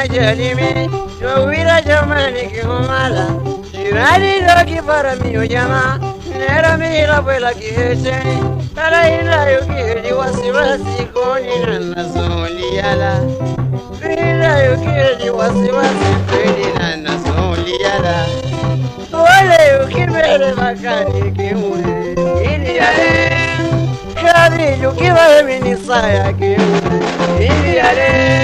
jalimi Jowira jamani kihumala Jirani loki para miyo jama Nera mira vuela kiheteni Kala ila yukiri wasiwasi koni nana soliala Ila yukiri wasiwasi koni nana soliala Wale yukibele makani kiure Ili yale Kadi yukibele minisaya kiure Ili yale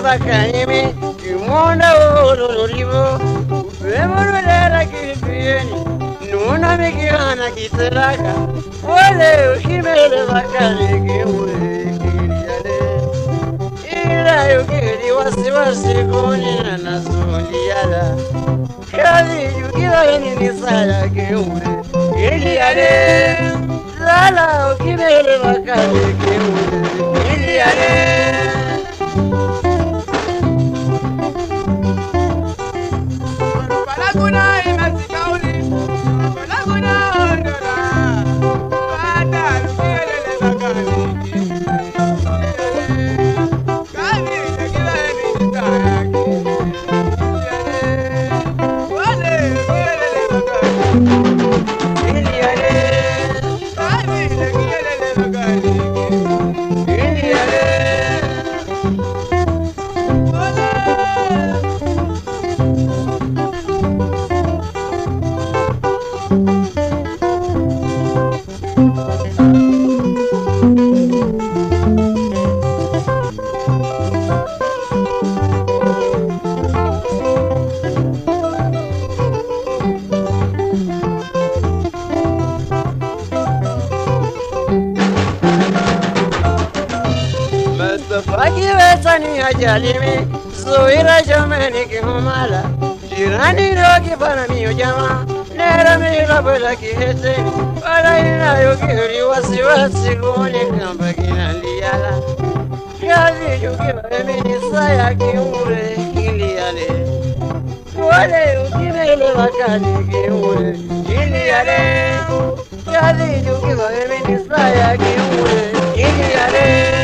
Bakanimi, Kimona Olorivo, Remorera Kiripieni, Nuna Mikana Kitaraka, Wale Kimele Bakani, Kiriale, Ila Yukiri was Goni and Asoliala, Kali Yukira in Nisala, Iliade, Lala Kimele Bakani, Iliade. Fakiretsani ajalimi Zoira jamani kihumala Jirani roki para miyo jama Nera mila bela kiheteni Wala ina yukiri wasiwasi Kuni kamba kinaliala Kazi yukiwa eminisaya kiure kiliale Wale yukimele wakali kiure kiliale Kazi yukiwa eminisaya kiure kiliale